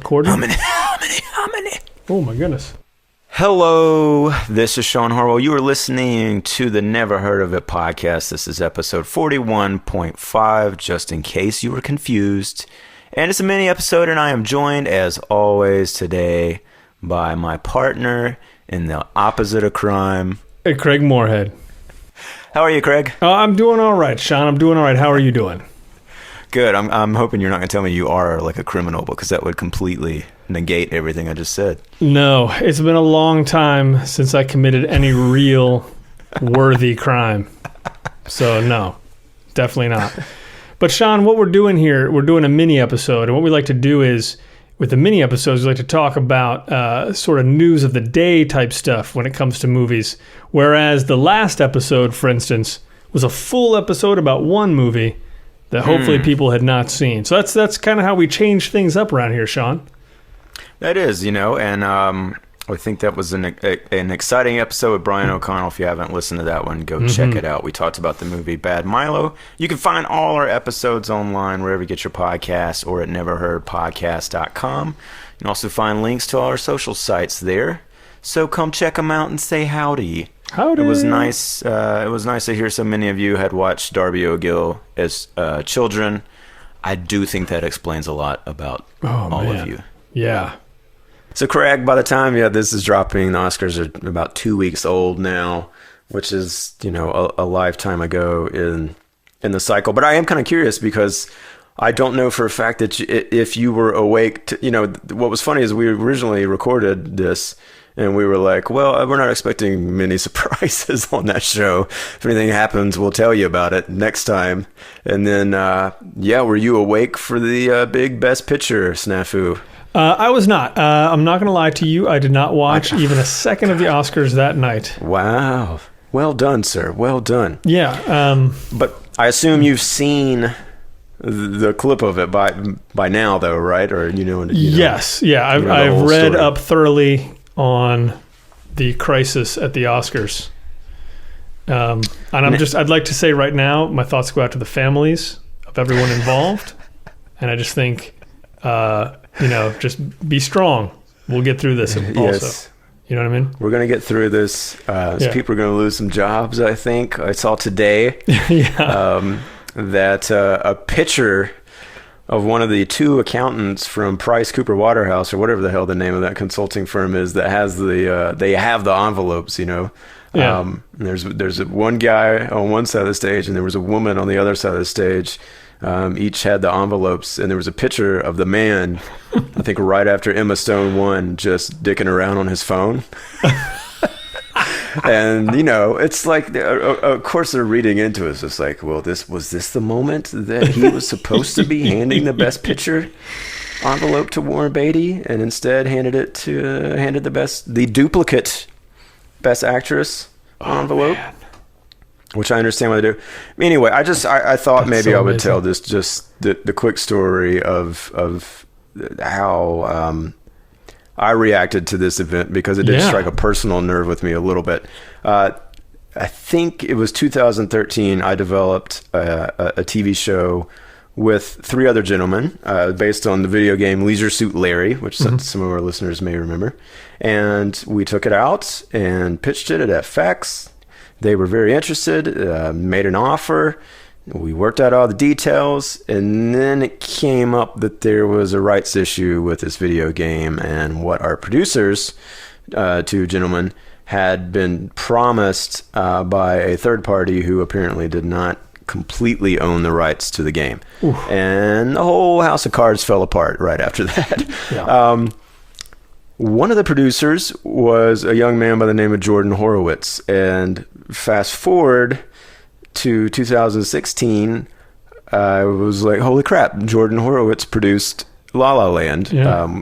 recording? How many? Oh my goodness. Hello, this is Shawn Harwell. You are listening to the Never Heard of It podcast. This is episode 41.5, just in case you were confused. And it's a mini episode, and I am joined, as always, today by my partner in the opposite of crime. Hey, Craig Moorhead. How are you, Craig? I'm doing all right, Shawn. I'm doing all right. How are you doing? Good. I'm hoping you're not going to tell me you are like a criminal, because that would completely negate everything I just said. No, it's been a long time since I committed any real worthy crime. So no, definitely not. But Shawn, what we're doing here, we're doing a mini episode. And what we like to do is, with the mini episodes, we like to talk about sort of news of the day type stuff when it comes to movies. Whereas the last episode, for instance, was a full episode about one movie that hopefully people had not seen. So that's kind of how we change things up around here, Shawn. That is, and I think that was an exciting episode with Brian O'Connell. If you haven't listened to that one, go check it out. We talked about the movie Bad Milo. You can find all our episodes online wherever you get your podcasts or at neverheardpodcast.com. You can also find links to all our social sites there. So come check them out and say howdy. Howdy. It was nice. It was nice to hear so many of you had watched Darby O'Gill as children. I do think that explains a lot about all of you. Yeah. So, Craig, by the time this is dropping, the Oscars are about 2 weeks old now, which is a lifetime ago in the cycle. But I am kind of curious because I don't know for a fact that if you were awake. What was funny is we originally recorded this. And we were like, well, we're not expecting many surprises on that show. If anything happens, we'll tell you about it next time. And then, were you awake for the big Best Picture snafu? I was not. I'm not going to lie to you. I did not watch even a second of the Oscars that night. Wow. Well done, sir. Well done. Yeah. But I assume you've seen the clip of it by now, though, right? Or Yes. Yeah. I've read story up thoroughly on the crisis at the Oscars. And I'd like to say right now, my thoughts go out to the families of everyone involved. And I just think, just be strong. We'll get through this also. Yes. You know what I mean? We're going to get through this. People are going to lose some jobs, I think. I saw today that a picture of one of the two accountants from Price Cooper Waterhouse, or whatever the hell the name of that consulting firm is, that has they have the envelopes, Yeah. There's one guy on one side of the stage, and there was a woman on the other side of the stage. Each had the envelopes, and there was a picture of the man, I think right after Emma Stone won, just dicking around on his phone. And, it's like, of course they're reading into it. It's just like, well, was this the moment that he was supposed to be handing the Best Picture envelope to Warren Beatty, and instead handed the duplicate Best Actress envelope, which I understand what they do. Anyway, I thought maybe I would tell this, just the quick story of how I reacted to this event, because it did strike a personal nerve with me a little bit. I think it was 2013. I developed a TV show with three other gentlemen based on the video game Leisure Suit Larry, which some of our listeners may remember. And we took it out and pitched it at FX. They were very interested, made an offer. We worked out all the details, and then it came up that there was a rights issue with this video game, and what our producers, two gentlemen, had been promised by a third party who apparently did not completely own the rights to the game. Oof. And the whole house of cards fell apart right after that. Yeah. One of the producers was a young man by the name of Jordan Horowitz, and fast forward to 2016, I was like, holy crap, Jordan Horowitz produced La La Land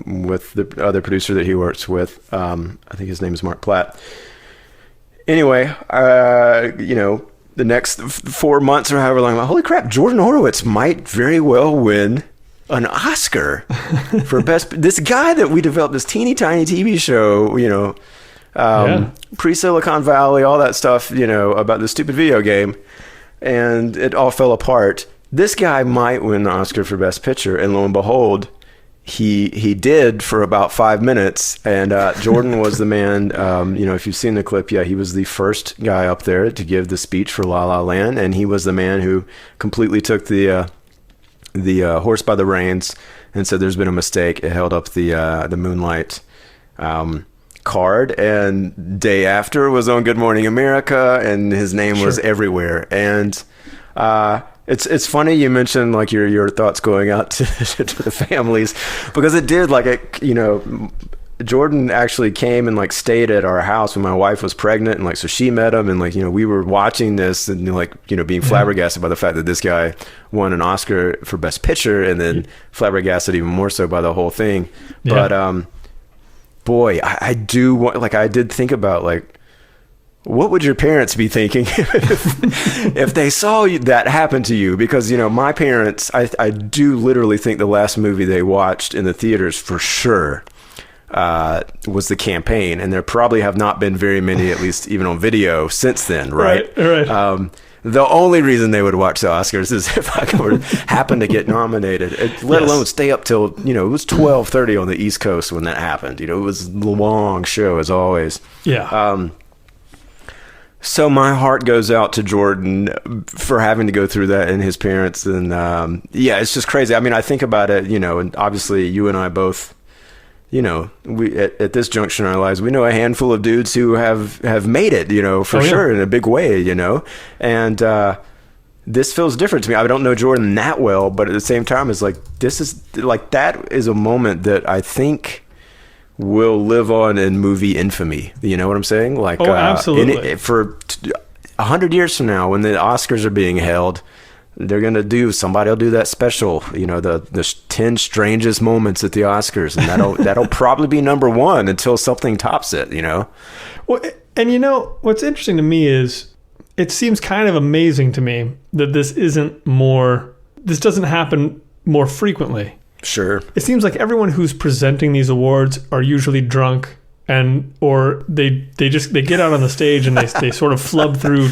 with the other producer that he works with. I think his name is Mark Platt. Anyway, the next 4 months or however long, I'm like, holy crap, Jordan Horowitz might very well win an Oscar for best. This guy that we developed this teeny tiny TV show, pre-Silicon Valley, all that stuff, about the stupid video game, and it all fell apart. This guy might win the Oscar for Best Picture, and lo and behold, he did for about 5 minutes, and Jordan was the man. If you've seen the clip, he was the first guy up there to give the speech for La La Land, and he was the man who completely took the horse by the reins and said there's been a mistake. It held up the Moonlight card, and day after was on Good Morning America, and his name was everywhere. And it's funny you mentioned like your thoughts going out to the families, because it did, Jordan actually came and like stayed at our house when my wife was pregnant, and so she met him, and we were watching this and being flabbergasted by the fact that this guy won an Oscar for Best Picture, and then flabbergasted even more so by the whole thing. But boy, I do want, I did think about what would your parents be thinking if they saw that happen to you? Because, my parents, I do literally think the last movie they watched in the theaters for sure was The Campaign. And there probably have not been very many, at least even on video, since then, right? Right. The only reason they would watch the Oscars is if I would happen to get nominated, let alone stay up till, it was 12:30 on the East Coast when that happened. It was a long show as always. Yeah. So my heart goes out to Jordan for having to go through that, and his parents. And it's just crazy. I mean, I think about it, and obviously you and I both, we at this juncture in our lives, we know a handful of dudes who have made it, for sure, in a big way, and this feels different to me. I don't know Jordan that well, but at the same time, it's that is a moment that I think will live on in movie infamy. You know what I'm saying? Absolutely. For 100 years from now, when the Oscars are being held, they're gonna somebody will do that special. The 10 strangest moments at the Oscars, and that'll probably be number one until something tops it. Well, and what's interesting to me is it seems kind of amazing to me that this doesn't happen more frequently. Sure. It seems like everyone who's presenting these awards are usually drunk, or they get out on the stage and they sort of flub through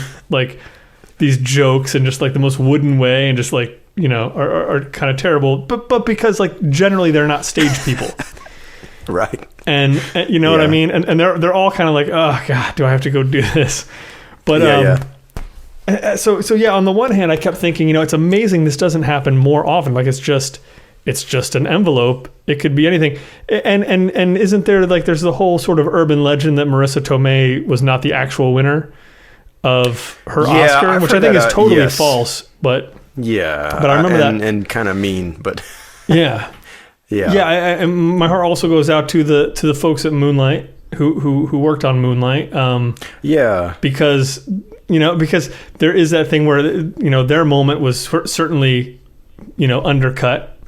these jokes in just the most wooden way, and just are kind of terrible. But because generally they're not stage people. Right. And you know what I mean? And they're all kind of oh God, do I have to go do this? But So on the one hand, I kept thinking, it's amazing this doesn't happen more often. It's just an envelope. It could be anything. And isn't there there's the whole sort of urban legend that Marissa Tomei was not the actual winner of her Oscar, which I think is totally false. But I remember that, and kind of mean, but yeah. And my heart also goes out to the folks at Moonlight who worked on Moonlight. Because there is that thing where their moment was certainly undercut.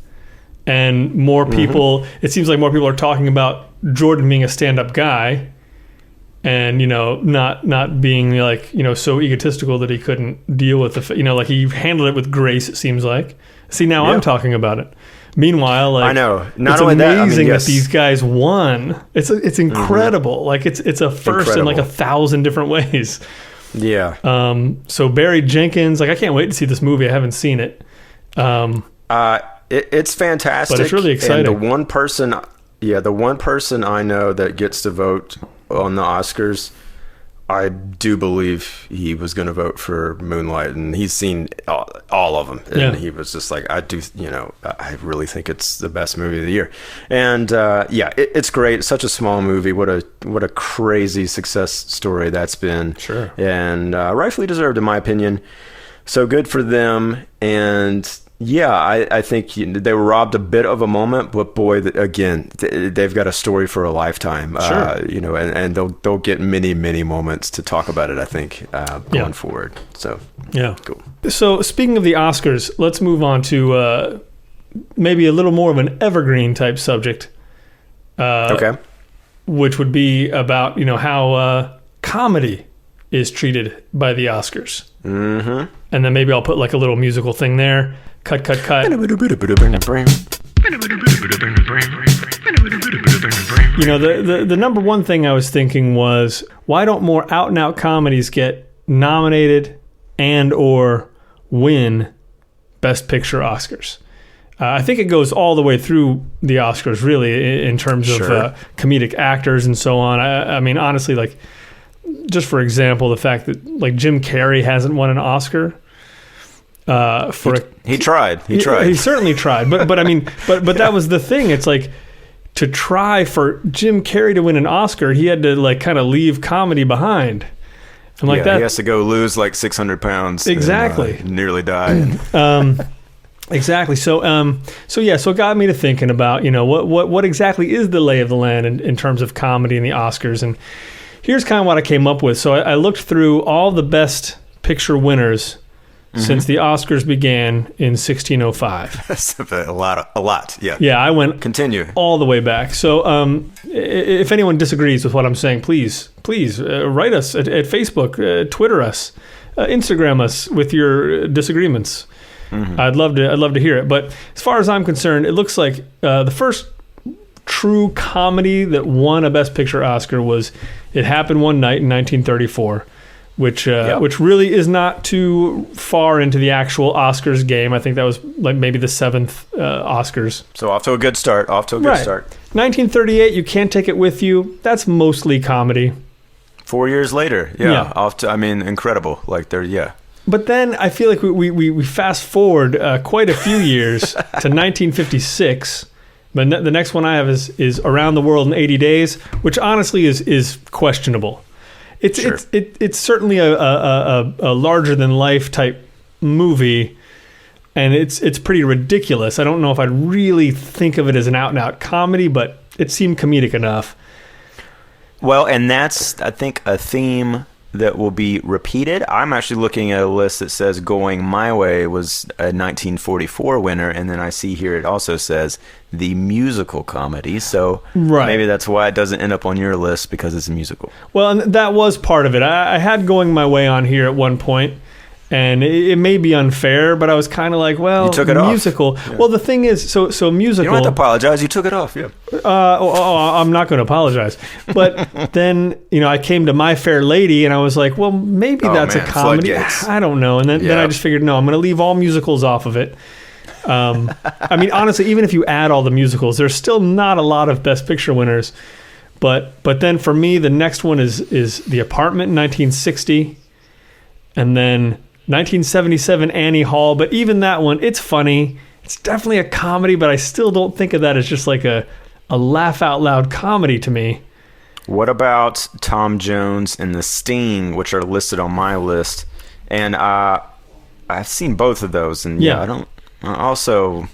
And more people, it seems like more people are talking about Jordan being a stand-up guy, and not being so egotistical that he couldn't deal with he handled it with grace. It seems like. See, now I'm talking about it. Meanwhile, I know. Not only amazing that these guys won. It's incredible. Mm-hmm. It's a first in 1,000 different ways. Yeah. So Barry Jenkins, I can't wait to see this movie. I haven't seen it. It's fantastic, but it's really exciting. And the one person I know that gets to vote on the Oscars, I do believe he was going to vote for Moonlight, and he's seen all of them, and he was just I really think it's the best movie of the year. And it's great. It's such a small movie. What a crazy success story that's been. Sure. And rightfully deserved, in my opinion. So good for them. And I think they were robbed a bit of a moment, but boy, again, they've got a story for a lifetime. Sure. And they'll get many, many moments to talk about it, I think, going forward. So cool. So speaking of the Oscars, let's move on to maybe a little more of an evergreen type subject. Okay. Which would be about how comedy is treated by the Oscars. Mm-hmm. And then maybe I'll put a little musical thing there. Cut. The number one thing I was thinking was, why don't more out and out comedies get nominated and or win Best Picture Oscars? I think it goes all the way through the Oscars, really, in terms of comedic actors and so on. I mean, honestly, like, just for example, the fact that like Jim Carrey hasn't won an Oscar. He tried. He certainly tried. But I mean, but that was the thing. It's like, to try for Jim Carrey to win an Oscar, he had to like kind of leave comedy behind. And like that, he has to go lose like 600 pounds. Exactly. And, nearly die. Exactly. So it got me to thinking about, what exactly is the lay of the land in terms of comedy and the Oscars. And here's kind of what I came up with. So I looked through all the best picture winners since the Oscars began in 1605. That's a lot. Yeah. Yeah, I went continue all the way back. So if anyone disagrees with what I'm saying, please write us at Facebook, Twitter us, Instagram us with your disagreements. I'd love to hear it. But as far as I'm concerned, it looks like the first true comedy that won a Best Picture Oscar was It Happened One Night in 1934. Which really is not too far into the actual Oscars game. I think that was like maybe the 7th Oscars. So off to a good start. 1938, You Can't Take It With You. That's mostly comedy. 4 years later, incredible. Like But then I feel like we fast forward quite a few years to 1956. But the next one I have is Around the World in 80 Days, which honestly is questionable. It's certainly a larger than life type movie, and it's pretty ridiculous. I don't know if I'd really think of it as an out and out comedy, but it seemed comedic enough. Well, and that's, I think, a theme that will be repeated. I'm actually looking at a list that says Going My Way was a 1944 winner, and then I see here it also says the musical comedy. So maybe that's why it doesn't end up on your list, because it's a musical. Well, and that was part of it. I had Going My Way on here at one point, and it may be unfair, but I was kind of like, well, you took it musical. Off. Yeah. Well, the thing is, so musical. You don't have to apologize. You took it off. Yeah. I'm not going to apologize. But then, I came to My Fair Lady, and I was like, well, maybe that's a comedy. Floodgates. I don't know. And then I just figured, no, I'm going to leave all musicals off of it. I mean, honestly, even if you add all the musicals, there's still not a lot of Best Picture winners. But then for me, the next one is The Apartment in 1960, and then 1977 Annie Hall. But even that one, it's funny. It's definitely a comedy, but I still don't think of that as just like a laugh out loud comedy to me. What about Tom Jones and The Sting, which are listed on my list? And I've seen both of those, and I don't. Also,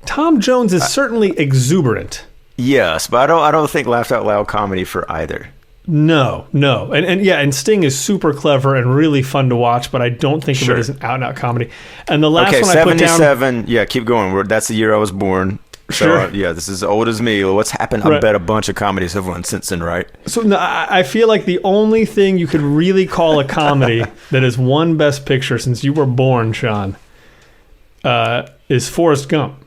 Tom Jones is certainly exuberant. Yes, but I don't think laugh out loud comedy for either. No, and Sting is super clever and really fun to watch, but I don't think of it as an out and out comedy. And the last one I put down, 77. Yeah, keep going. That's the year I was born. So, this is old as me. What's happened? I bet a bunch of comedies have won since then, right? So no, I feel like the only thing you could really call a comedy that has won Best Picture since you were born, Sean, is Forrest Gump.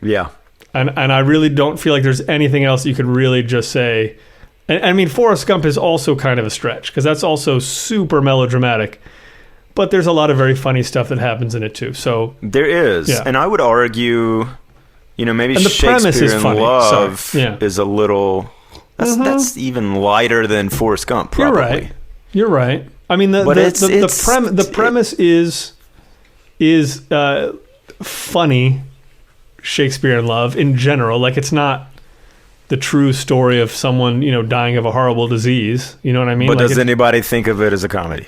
Yeah. And I really don't feel like there's anything else you could really just say. And I mean, Forrest Gump is also kind of a stretch, because that's also super melodramatic. But there's a lot of very funny stuff that happens in it too. So there is. Yeah. And I would argue, maybe Shakespeare in Love is a little... That's even lighter than Forrest Gump, probably. You're right. I mean, the premise is funny, Shakespeare in Love in general. Like, it's not the true story of someone, dying of a horrible disease. You know what I mean? But does anybody think of it as a comedy?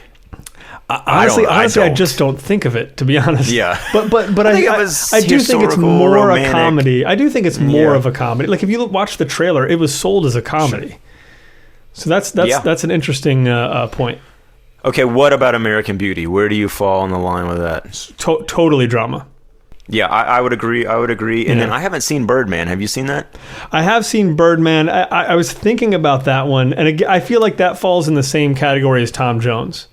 Honestly, I just don't think of it, to be honest. Yeah. But I do think it's more romantic. A comedy. I do think it's more of a comedy. Like, if you watch the trailer, it was sold as a comedy. Sure. So that's an interesting point. Okay, what about American Beauty? Where do you fall on the line with that? Totally drama. Yeah, I would agree. And then I haven't seen Birdman. Have you seen that? I have seen Birdman. I was thinking about that one, and I feel like that falls in the same category as Tom Jones.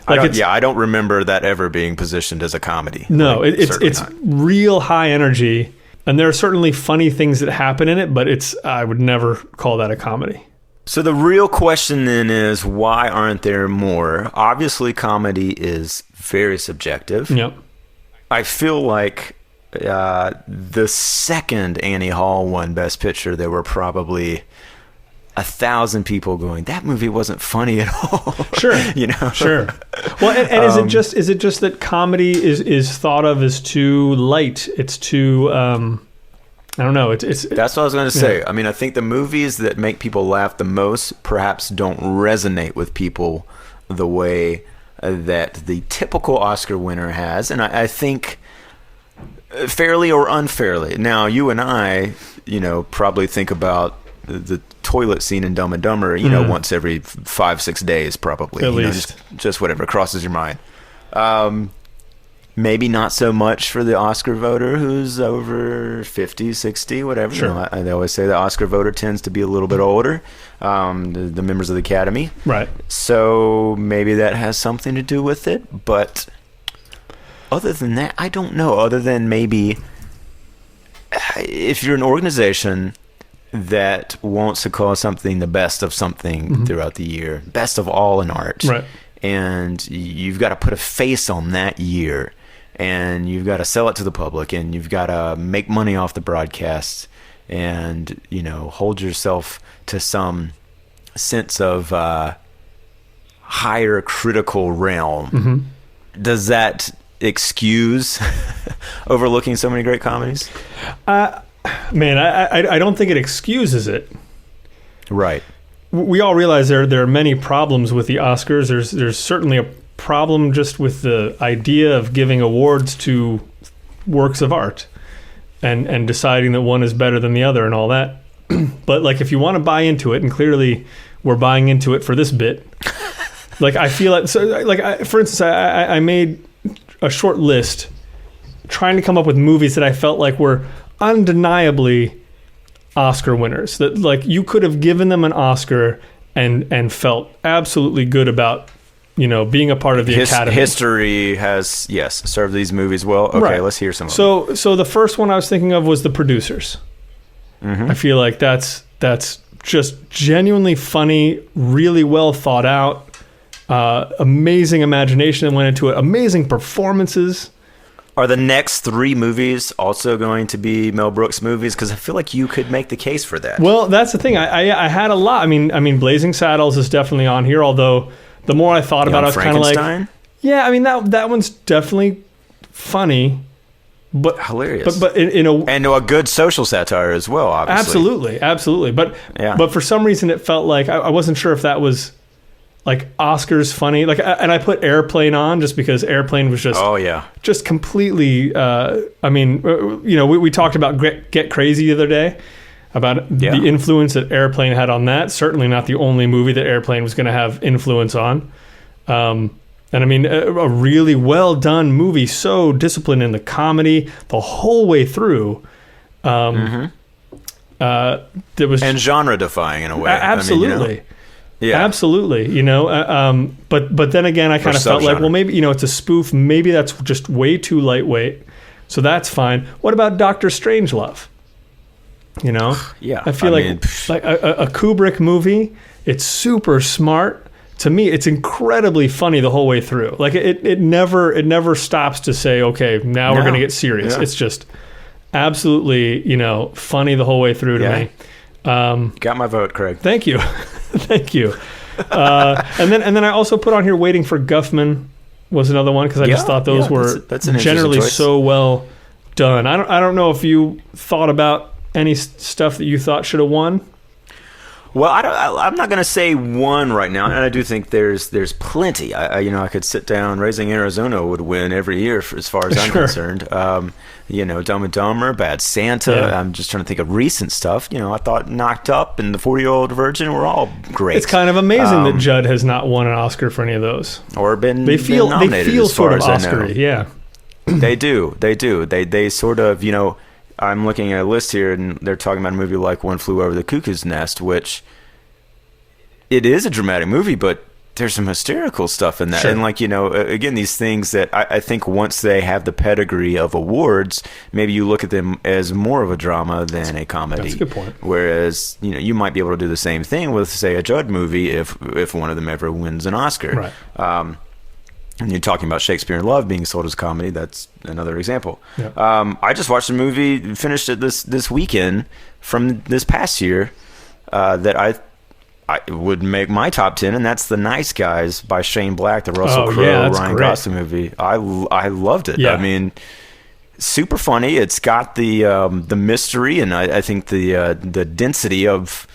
I don't remember that ever being positioned as a comedy. No, it's real high energy, and there are certainly funny things that happen in it, but I would never call that a comedy. So the real question then is, why aren't there more? Obviously, comedy is very subjective. Yep. I feel like the second Annie Hall won Best Picture, there were probably 1,000 people going, that movie wasn't funny at all. Sure. Sure. Well, and is it just that comedy is thought of as too light? It's too I don't know. It's that's what I was going to say. I mean, I think the movies that make people laugh the most perhaps don't resonate with people the way that the typical Oscar winner has, and I think fairly or unfairly. Now, you and I, probably think about the toilet scene in Dumb and Dumber, once every 5-6 days, probably. At least. Just whatever crosses your mind. Maybe not so much for the Oscar voter who's over 50, 60, whatever. Sure. They always say the Oscar voter tends to be a little bit older, the members of the Academy. Right. So maybe that has something to do with it. But other than that, I don't know. Other than maybe if you're an organization that wants to call something the best of something throughout the year, best of all in art. Right. And you've got to put a face on that year, and you've got to sell it to the public, and you've got to make money off the broadcast, and hold yourself to some sense of higher critical realm. Does that excuse overlooking so many great comedies? Man, I don't think it excuses it. Right. We all realize there are many problems with the Oscars. There's certainly a problem just with the idea of giving awards to works of art and deciding that one is better than the other and all that. But like, if you want to buy into it, and clearly we're buying into it for this bit, like I feel like, so like for instance, I made a short list trying to come up with movies that I felt like were undeniably Oscar winners, that like you could have given them an Oscar and felt absolutely good about being a part of the Academy. History has served these movies well. Okay, right. Let's hear some of them. So the first one I was thinking of was The Producers. I feel like that's just genuinely funny, really well thought out, amazing imagination that went into it, amazing performances. Are the next 3 movies also going to be Mel Brooks movies? Because I feel like you could make the case for that. Well, that's the thing. I had a lot. I mean, Blazing Saddles is definitely on here. Although the more I thought about it, I was kind of like, yeah. I mean, that one's definitely funny, but hilarious. But in a good social satire as well. Obviously, absolutely. But for some reason, it felt like I wasn't sure if that was like Oscars funny, like, and I put Airplane on just because Airplane was just completely. I mean, we talked about Get Crazy the other day about the influence that Airplane had on that. Certainly not the only movie that Airplane was going to have influence on. And I mean, a really well done movie, so disciplined in the comedy the whole way through. There was and genre defying in a way. Absolutely. I mean, yeah, absolutely. But then again, I kind of felt like, well, maybe it's a spoof. Maybe that's just way too lightweight. So that's fine. What about Dr. Strangelove? Yeah, I feel like a Kubrick movie. It's super smart. To me, it's incredibly funny the whole way through. Like it never stops to say, okay, now we're going to get serious. Yeah. It's just absolutely, funny the whole way through to me. Got my vote, Craig. Thank you. Thank you. And then I also put on here Waiting for Guffman was another one because I just thought those were that's an generally so well done. I don't know if you thought about any stuff that you thought should have won. Well, I'm not going to say one right now, and I do think there's plenty. I could sit down. Raising Arizona would win every year, as far as I'm concerned. Dumb and Dumber, Bad Santa. Yeah. I'm just trying to think of recent stuff. I thought Knocked Up and The 40-Year-Old Virgin were all great. It's kind of amazing that Judd has not won an Oscar for any of those, or been they feel nominated as sort far of as Oscar-y. Yeah, they do. They sort of I'm looking at a list here, and they're talking about a movie like One Flew Over the Cuckoo's Nest, which it is a dramatic movie, but there's some hysterical stuff in that. Sure. And again, these things that I think once they have the pedigree of awards, maybe you look at them as more of a drama than a comedy. That's a good point. Whereas, you might be able to do the same thing with, say, a Judd movie if one of them ever wins an Oscar. Right. And you're talking about Shakespeare in Love being sold as comedy. That's another example. Yeah. I just watched a movie, finished it this weekend from this past year that I would make my top 10, and that's The Nice Guys by Shane Black, the Russell Crowe, Ryan Gosling movie. I loved it. Yeah. I mean, super funny. It's got the mystery, and I think the density of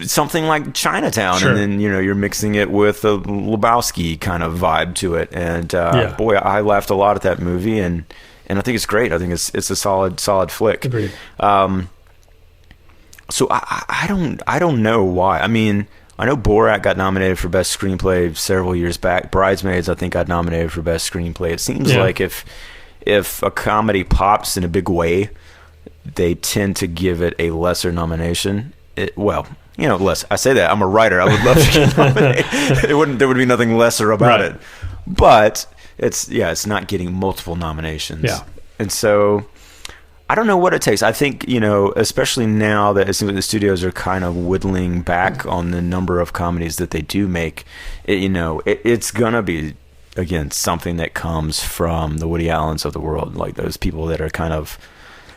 something like Chinatown, Sure. and then you're mixing it with a Lebowski kind of vibe to it. And boy, I laughed a lot at that movie, and I think it's great. I think it's a solid flick. Agreed. So I don't know why. I mean, I know Borat got nominated for Best Screenplay several years back. Bridesmaids, I think, got nominated for Best Screenplay. It seems like if a comedy pops in a big way, they tend to give it a lesser nomination. Less. I say that I'm a writer. I would love to get nominated. There would be nothing lesser about it. But it's not getting multiple nominations. Yeah. And so I don't know what it takes. I think, especially now that it seems like the studios are kind of whittling back on the number of comedies that they do make, it's going to be, again, something that comes from the Woody Allens of the world, like those people that are kind of,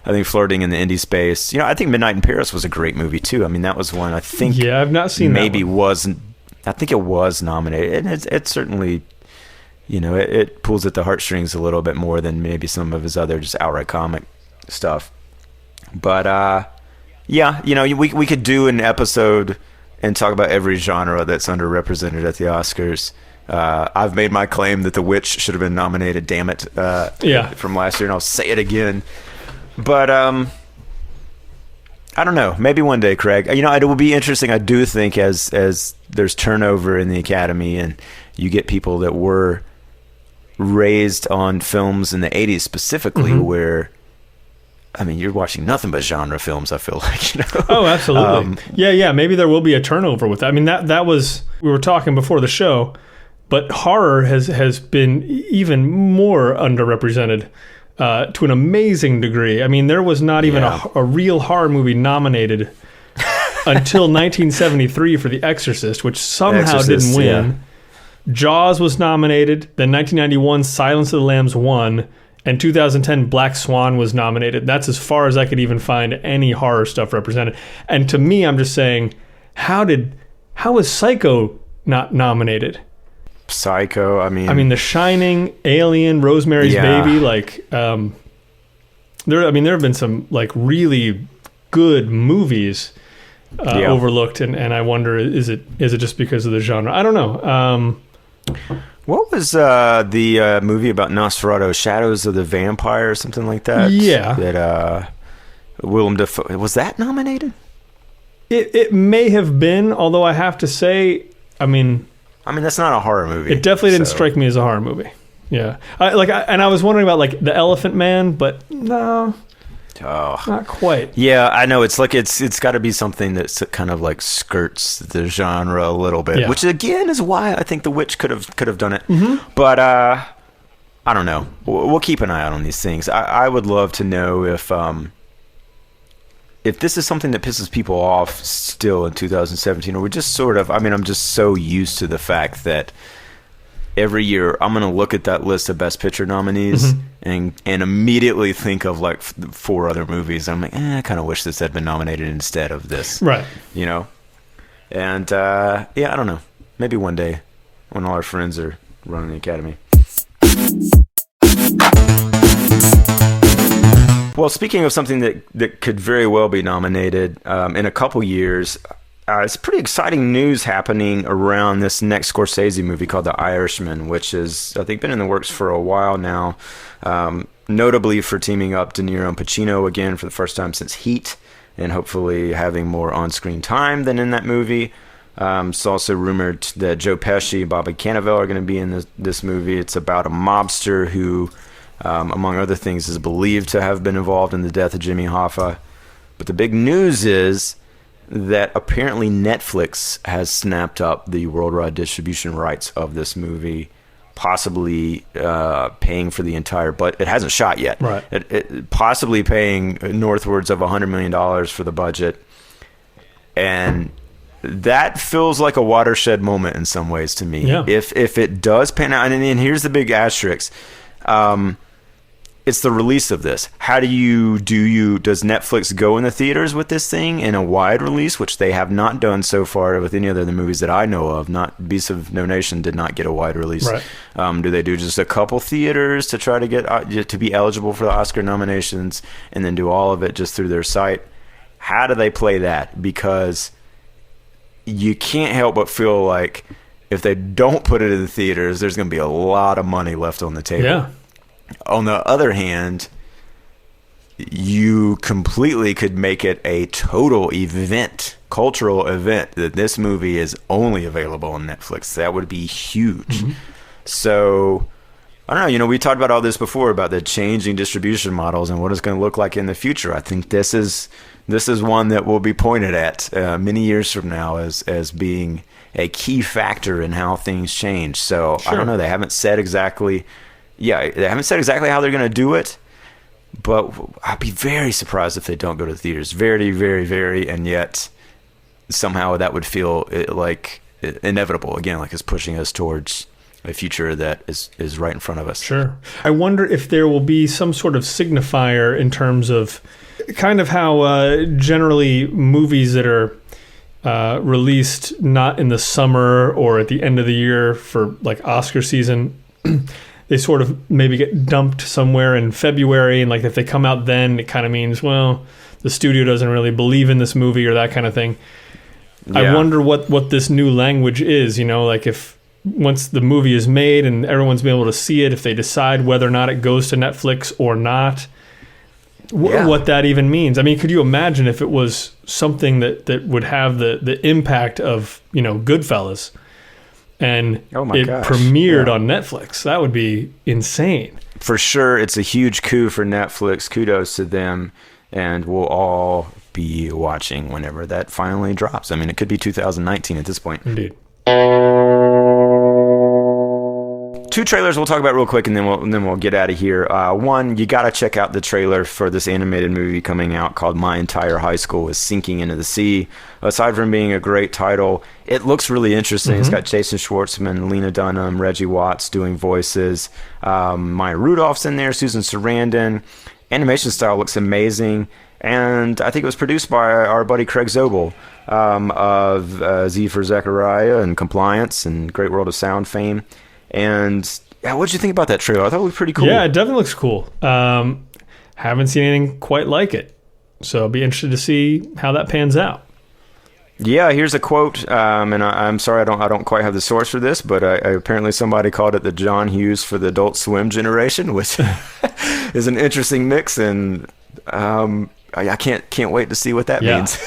I think, flirting in the indie space. I think Midnight in Paris was a great movie too. I mean, that was one I think. Yeah, I've not seen maybe that one. wasn't. I think it was nominated, and it certainly, it pulls at the heartstrings a little bit more than maybe some of his other just outright comic stuff. But we could do an episode and talk about every genre that's underrepresented at the Oscars. I've made my claim that The Witch should have been nominated. Damn it! From last year, and I'll say it again. But I don't know. Maybe one day, Craig. It will be interesting. I do think as there's turnover in the Academy, and you get people that were raised on films in the 80s specifically, where, I mean, you're watching nothing but genre films, I feel like. Oh, absolutely. Yeah. Maybe there will be a turnover with that. I mean, that was, we were talking before the show, but horror has been even more underrepresented. To an amazing degree. I mean, there was not even a real horror movie nominated until 1973 for The Exorcist, which somehow didn't win. Yeah. Jaws was nominated. Then 1991, Silence of the Lambs won. And 2010, Black Swan was nominated. That's as far as I could even find any horror stuff represented. And to me, I'm just saying, how is Psycho not nominated? Psycho, I mean, The Shining, Alien, Rosemary's Baby, there have been some like really good movies overlooked, and I wonder, is it just because of the genre? I don't know. What was the movie about Nosferatu, Shadows of the Vampire, or something like that? Yeah, that Willem Dafoe, was that nominated? It may have been, although I have to say, I mean, that's not a horror movie. It definitely didn't strike me as a horror movie. Yeah, I was wondering about like The Elephant Man, but no, not quite. Yeah, I know. It's like it's got to be something that's kind of like skirts the genre a little bit, which again is why I think The Witch could have done it. Mm-hmm. But I don't know. We'll keep an eye out on these things. I would love to know if this is something that pisses people off still in 2017, or we're just sort of, I'm just so used to the fact that every year I'm going to look at that list of Best Picture nominees and immediately think of like 4 other movies. I'm like, I kind of wish this had been nominated instead of this. Right. And I don't know. Maybe one day when all our friends are running the Academy. Well, speaking of something that could very well be nominated in a couple years, it's pretty exciting news happening around this next Scorsese movie called The Irishman, which has, I think, been in the works for a while now, notably for teaming up De Niro and Pacino again for the first time since Heat, and hopefully having more on-screen time than in that movie. It's also rumored that Joe Pesci and Bobby Cannavale are going to be in this movie. It's about a mobster who, among other things, is believed to have been involved in the death of Jimmy Hoffa. But the big news is that apparently Netflix has snapped up the worldwide distribution rights of this movie, possibly paying for the entire, but it hasn't shot yet. Right. It possibly paying northwards of $100 million for the budget. And that feels like a watershed moment in some ways to me. Yeah. If it does pan out, and here's the big asterisk, it's the release of this. How does Netflix go in the theaters with this thing in a wide release, which they have not done so far with any other movies that I know of. Not Beasts of No Nation did not get a wide release. Right. Do they do just a couple theaters to try to get to be eligible for the Oscar nominations, and then do all of it just through their site? How do they play that? Because you can't help but feel like if they don't put it in the theaters, there's going to be a lot of money left on the table. Yeah. On the other hand, you completely could make it a total event, cultural event, that this movie is only available on Netflix. That would be huge. Mm-hmm. So, I don't know, we talked about all this before about the changing distribution models and what it's going to look like in the future. I think this is one that will be pointed at many years from now as being a key factor in how things change. So, sure. I don't know. They haven't said exactly... Yeah, they haven't said exactly how they're going to do it, but I'd be very surprised if they don't go to the theaters. Very, very, very, and yet somehow that would feel like inevitable. Again, like it's pushing us towards a future that is right in front of us. Sure. I wonder if there will be some sort of signifier in terms of kind of how generally movies that are released not in the summer or at the end of the year for like Oscar season... they sort of maybe get dumped somewhere in February, and like if they come out then, it kind of means, well, the studio doesn't really believe in this movie or that kind of thing. Yeah. I wonder what this new language is, like if once the movie is made and everyone's been able to see it, if they decide whether or not it goes to Netflix or not, what that even means. I mean, could you imagine if it was something that would have the impact of, Goodfellas? And it premiered on Netflix. That would be insane. For sure, it's a huge coup for Netflix. Kudos to them. And we'll all be watching whenever that finally drops. I mean, it could be 2019 at this point. Indeed. Two trailers we'll talk about real quick, and then we'll get out of here. One, you got to check out the trailer for this animated movie coming out called My Entire High School is Sinking into the Sea. Aside from being a great title, it looks really interesting. Mm-hmm. It's got Jason Schwartzman, Lena Dunham, Reggie Watts doing voices. Maya Rudolph's in there, Susan Sarandon. Animation style looks amazing. And I think it was produced by our buddy Craig Zobel of Z for Zechariah and Compliance and Great World of Sound fame. And what did you think about that trailer? I thought it was pretty cool. Yeah, it definitely looks cool. Haven't seen anything quite like it. So I'll be interested to see how that pans out. Yeah, here's a quote, and I'm sorry I don't quite have the source for this, but apparently somebody called it the John Hughes for the Adult Swim generation, which is an interesting mix, and I can't wait to see what that means.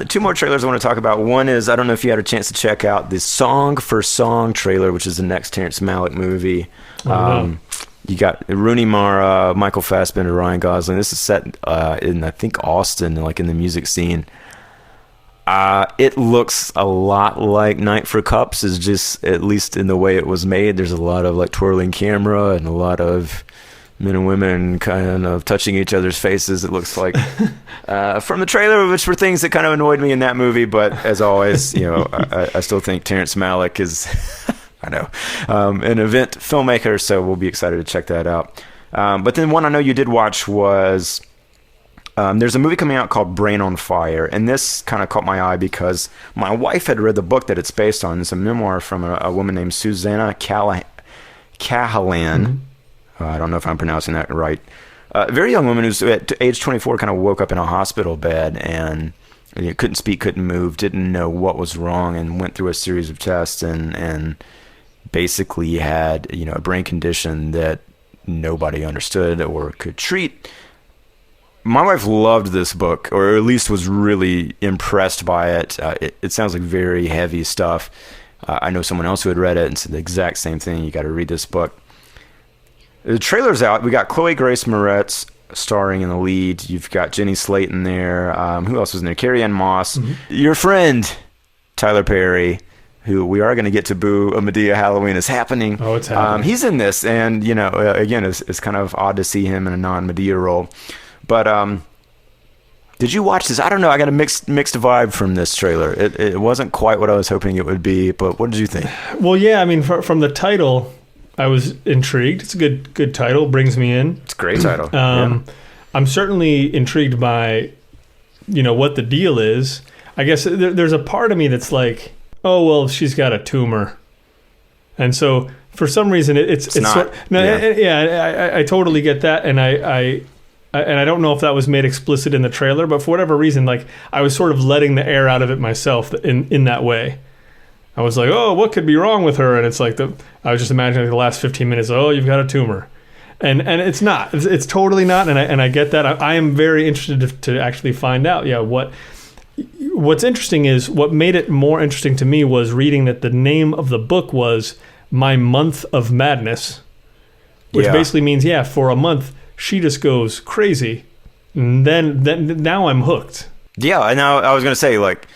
Two more trailers I want to talk about. One is, I don't know if you had a chance to check out the Song for Song trailer, which is the next Terrence Malick movie. You got Rooney Mara, Michael Fassbender, Ryan Gosling. This is set in, I think, Austin, like in the music scene. It looks a lot like Night for Cups, is just, at least in the way it was made. There's a lot of like twirling camera and a lot of men and women kind of touching each other's faces, it looks like, from the trailer, which were things that kind of annoyed me in that movie. But as always, I still think Terrence Malick is, an event filmmaker, so we'll be excited to check that out. But then one I know you did watch was, there's a movie coming out called Brain on Fire, and this kind of caught my eye because my wife had read the book that it's based on. It's a memoir from a woman named Susanna Callahan. Mm-hmm. I don't know if I'm pronouncing that right. A very young woman who's at age 24 kind of woke up in a hospital bed and couldn't speak, couldn't move, didn't know what was wrong, and went through a series of tests and basically had a brain condition that nobody understood or could treat. My wife loved this book, or at least was really impressed by it. It sounds like very heavy stuff. I know someone else who had read it and said the exact same thing. You got to read this book. The trailer's out. We got Chloe Grace Moretz starring in the lead. You've got Jenny Slate in there. Who else was in there? Carrie-Anne Moss. Mm-hmm. Your friend, Tyler Perry, who we are going to get to boo a Medea Halloween is happening. Oh, it's happening. He's in this, and, again, it's kind of odd to see him in a non-Medea role. But Did you watch this? I don't know. I got a mixed vibe from this trailer. It wasn't quite what I was hoping it would be, but what did you think? Well, yeah, I mean, from the title, I was intrigued. It's a good title, brings me in. It's a great title. I'm certainly intrigued by, what the deal is. I guess there's a part of me that's like, oh, well, she's got a tumor. And so for some reason, it's not. I totally get that. And I don't know if that was made explicit in the trailer, but for whatever reason, like I was sort of letting the air out of it myself in that way. I was like, oh, what could be wrong with her? And it's like I was just imagining the last 15 minutes. Oh, you've got a tumor, and it's not. It's totally not. And I get that. I am very interested to actually find out. Yeah, what's interesting is what made it more interesting to me was reading that the name of the book was My Month of Madness, which basically means for a month she just goes crazy, and then now I'm hooked. Yeah, and now I was gonna say, like,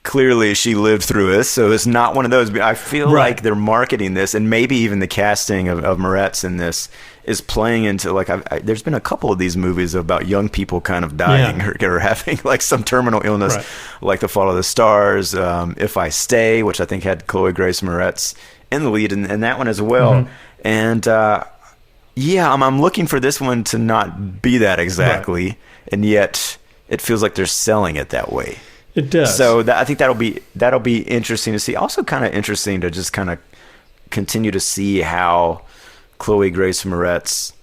clearly she lived through this, so it's not one of those. I feel like they're marketing this, and maybe even the casting of Moretz in this is playing into, like, there's been a couple of these movies about young people kind of dying or having like some terminal illness, like The Fall of the Stars, If I Stay, which I think had Chloe Grace Moretz in the lead, and that one as well, and. I'm looking for this one to not be that exactly, and yet it feels like they're selling it that way. It does. So I think that'll be interesting to see. Also, kind of interesting to just kind of continue to see how Chloe Grace Moretz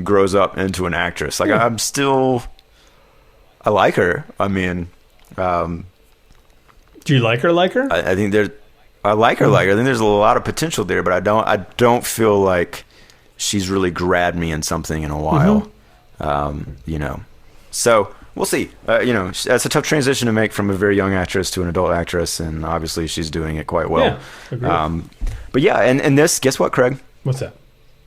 grows up into an actress. Like I like her. I mean, do you like her? I think I like her. Like her. I think there's a lot of potential there, but I don't feel like she's really grabbed me in something in a while, So we'll see. That's a tough transition to make from a very young actress to an adult actress, and obviously she's doing it quite well. Yeah, but yeah, and this, guess what, Craig? What's that?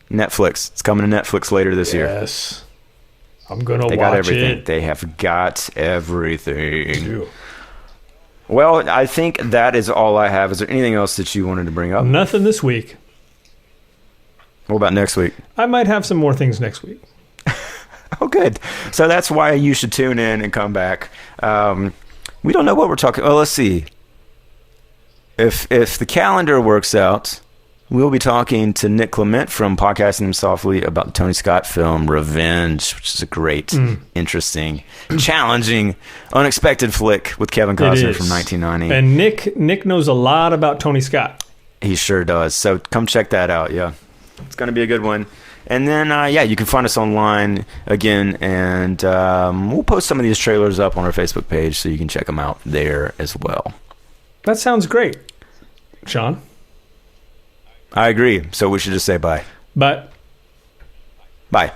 Netflix. It's coming to Netflix later this year. Yes, I'm gonna watch it. They got everything. They have got everything. Well, I think that is all I have. Is there anything else that you wanted to bring up? Nothing this week. What about next week? I might have some more things next week. Oh, good. So that's why you should tune in and come back. We don't know what we're talking. Well, let's see. If the calendar works out, we'll be talking to Nick Clement from Podcasting Him Softly about the Tony Scott film Revenge, which is a great, interesting, challenging, unexpected flick with Kevin Costner from 1990. And Nick knows a lot about Tony Scott. He sure does. So come check that out. Yeah. It's going to be a good one. And then, you can find us online again, and we'll post some of these trailers up on our Facebook page so you can check them out there as well. That sounds great. Shawn? I agree. So we should just say bye. Bye. Bye.